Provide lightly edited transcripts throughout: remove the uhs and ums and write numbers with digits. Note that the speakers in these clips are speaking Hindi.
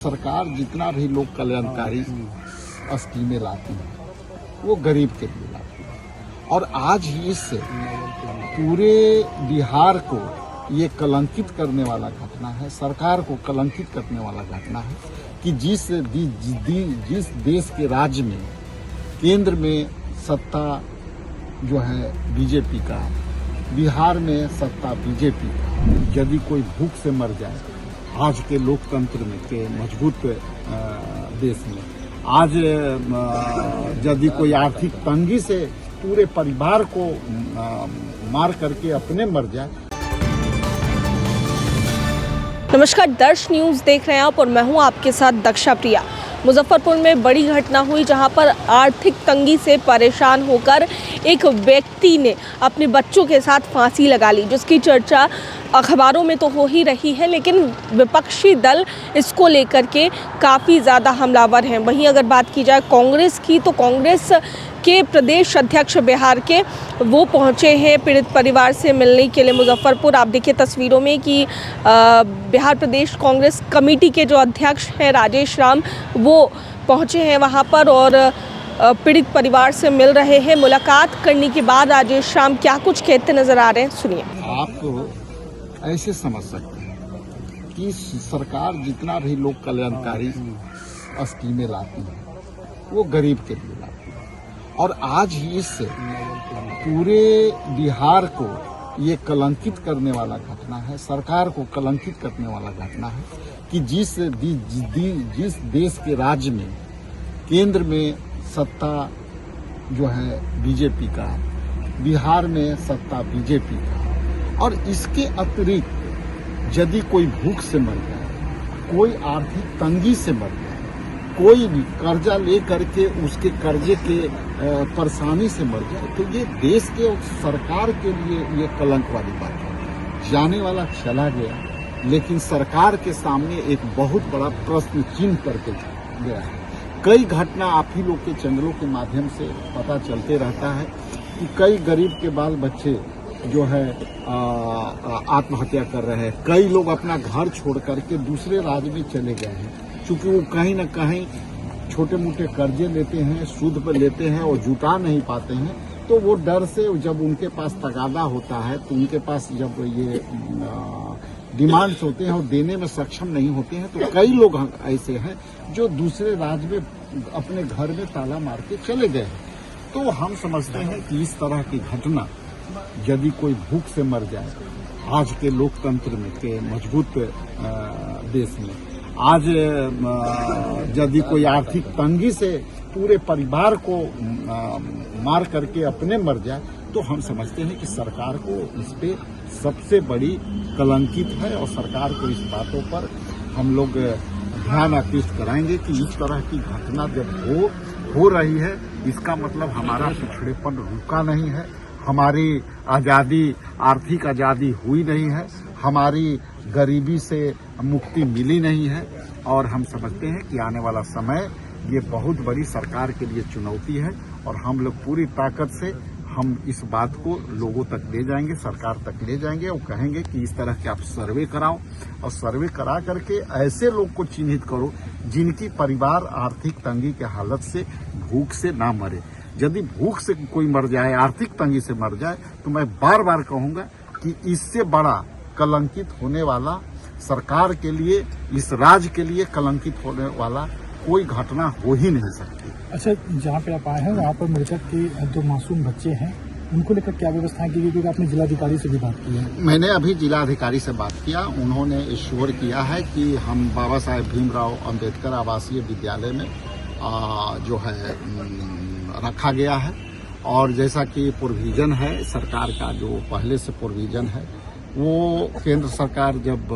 सरकार जितना भी लोक कल्याणकारी स्कीमें लाती है वो गरीब के लिए लाती है और आज ही इससे पूरे बिहार को ये कलंकित करने वाला घटना है, सरकार को कलंकित करने वाला घटना है कि जिस देश के राज्य में केंद्र में सत्ता जो है बीजेपी का, बिहार में सत्ता बीजेपी का, यदि कोई भूख से मर जाए आज के लोकतंत्र में के मजबूत देश में, आज यदि कोई आर्थिक तंगी से पूरे परिवार को मार करके अपने मर जाए। नमस्कार, दर्श न्यूज़ देख रहे हैं आप और मैं हूं आपके साथ दक्षा प्रिया। मुजफ्फरपुर में बड़ी घटना हुई जहां पर आर्थिक तंगी से परेशान होकर एक व्यक्ति ने अपने बच्चों के साथ फांसी लगा ली, जिसकी चर्चा अखबारों में तो हो ही रही है, लेकिन विपक्षी दल इसको लेकर के काफ़ी ज़्यादा हमलावर हैं। वहीं अगर बात की जाए कांग्रेस की, तो कांग्रेस के प्रदेश अध्यक्ष बिहार के वो पहुंचे हैं पीड़ित परिवार से मिलने के लिए मुजफ्फरपुर। आप देखिए तस्वीरों में कि बिहार प्रदेश कांग्रेस कमेटी के जो अध्यक्ष हैं राजेश राम, वो पहुंचे हैं वहां पर और पीड़ित परिवार से मिल रहे हैं। मुलाकात करने के बाद राजेश राम क्या कुछ कहते नजर आ रहे हैं, सुनिए। आप ऐसे समझ सकते हैं कि सरकार जितना भी लोक कल्याणकारी स्कीमें लाती है वो गरीब के लिए लाती है और आज ही इससे पूरे बिहार को ये कलंकित करने वाला घटना है, सरकार को कलंकित करने वाला घटना है कि जिस देश के राज्य में केंद्र में सत्ता जो है बीजेपी का, बिहार में सत्ता बीजेपी का, और इसके अतिरिक्त यदि कोई भूख से मर जाए, कोई आर्थिक तंगी से मर जाए, कोई भी कर्जा ले करके उसके कर्जे के परेशानी से मर जाए, तो ये देश के और सरकार के लिए ये कलंक वाली बात है। जाने वाला चला गया, लेकिन सरकार के सामने एक बहुत बड़ा प्रश्न चिन्ह करके गया है। कई घटना आप ही लोग के चैनलों के माध्यम से पता चलते रहता है कि कई गरीब के बाल बच्चे जो है आत्महत्या कर रहे हैं, कई लोग अपना घर छोड़ करके दूसरे राज्य में चले गए हैं, क्योंकि वो कहीं न कहीं छोटे मोटे कर्जे लेते हैं, सूद पर लेते हैं और जुटा नहीं पाते हैं, तो वो डर से जब उनके पास तगादा होता है, तो उनके पास जब ये डिमांड्स होते हैं और देने में सक्षम नहीं होते हैं, तो कई लोग ऐसे हैं जो दूसरे राज्य में अपने घर में ताला मार के चले गए हैं। तो हम समझते हैं कि इस तरह की घटना यदि कोई भूख से मर जाए आज के लोकतंत्र में के मजबूत देश में, आज यदि कोई आर्थिक तंगी से पूरे परिवार को मार करके अपने मर जाए, तो हम समझते हैं कि सरकार को इस पे सबसे बड़ी कलंकित है और सरकार को इस बातों पर हम लोग ध्यान आकृष्ट कराएंगे कि इस तरह की घटना जब हो रही है, इसका मतलब हमारा पिछड़ेपन रुका नहीं है, हमारी आज़ादी, आर्थिक आज़ादी हुई नहीं है, हमारी गरीबी से मुक्ति मिली नहीं है। और हम समझते हैं कि आने वाला समय ये बहुत बड़ी सरकार के लिए चुनौती है और हम लोग पूरी ताकत से हम इस बात को लोगों तक ले जाएंगे, सरकार तक ले जाएंगे और कहेंगे कि इस तरह के आप सर्वे कराओ और सर्वे करा करके ऐसे लोग को चिन्हित करो जिनकी परिवार आर्थिक तंगी के हालत से भूख से ना मरे। यदि भूख से कोई मर जाए, आर्थिक तंगी से मर जाए, तो मैं बार बार कहूंगा कि इससे बड़ा कलंकित होने वाला सरकार के लिए, इस राज्य के लिए कलंकित होने वाला कोई घटना हो ही नहीं सकती। अच्छा, जहाँ पे आप आए हैं वहाँ पर मृतक के जो मासूम बच्चे हैं उनको लेकर क्या व्यवस्थाएं की गई, क्योंकि आपने जिलाधिकारी से भी बात की है? मैंने अभी जिलाधिकारी से बात किया, उन्होंने इश्योर किया है कि हम बाबा साहेब भीमराव अंबेडकर आवासीय विद्यालय में जो है रखा गया है और जैसा कि प्रोविजन है सरकार का, जो पहले से प्रोविजन है, वो केंद्र सरकार जब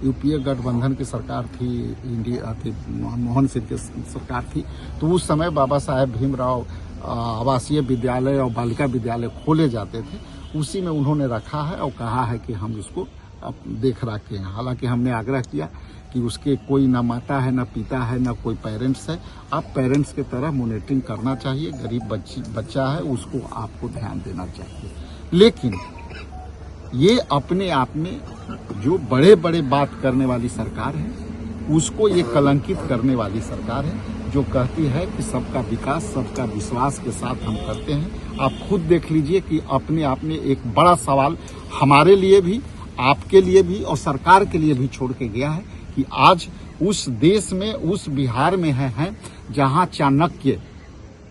यूपीए गठबंधन की सरकार थी, इंडिया थी, मनमोहन सिंह की सरकार थी, तो उस समय बाबा साहेब भीमराव आवासीय विद्यालय और बालिका विद्यालय खोले जाते थे, उसी में उन्होंने रखा है और कहा है कि हम इसको देख रखे हैं। हालांकि हमने आग्रह किया कि उसके कोई ना माता है, ना पिता है, ना कोई पेरेंट्स है, आप पेरेंट्स की तरह मॉनिटरिंग करना चाहिए, गरीब बच्चा है उसको आपको ध्यान देना चाहिए। लेकिन ये अपने आप में जो बड़े बड़े बात करने वाली सरकार है, उसको ये कलंकित करने वाली सरकार है, जो कहती है कि सबका विकास सबका विश्वास के साथ हम करते हैं। आप खुद देख लीजिए कि अपने आप में एक बड़ा सवाल हमारे लिए भी, आपके लिए भी और सरकार के लिए भी छोड़ के गया है कि आज उस देश में, उस बिहार में है जहां चाणक्य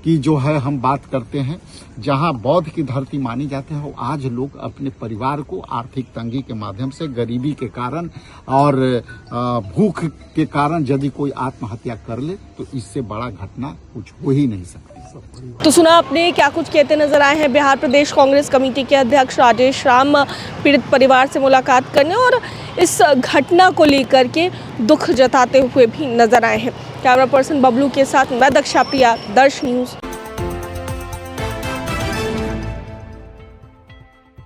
की जो है हम बात करते हैं, जहां बौद्ध की धरती मानी जाती है, आज लोग अपने परिवार को आर्थिक तंगी के माध्यम से, गरीबी के कारण और भूख के कारण यदि कोई आत्महत्या कर ले तो इससे बड़ा घटना कुछ हो ही नहीं सकती। तो सुना आपने क्या कुछ कहते नजर आए हैं बिहार प्रदेश कांग्रेस कमेटी के अध्यक्ष राजेश राम पीड़ित परिवार से मुलाकात करने और इस घटना को लेकर के दुख जताते हुए भी नजर आए हैं। कैमरा पर्सन बबलू के साथ मैं दक्षा प्रिया, दर्श न्यूज।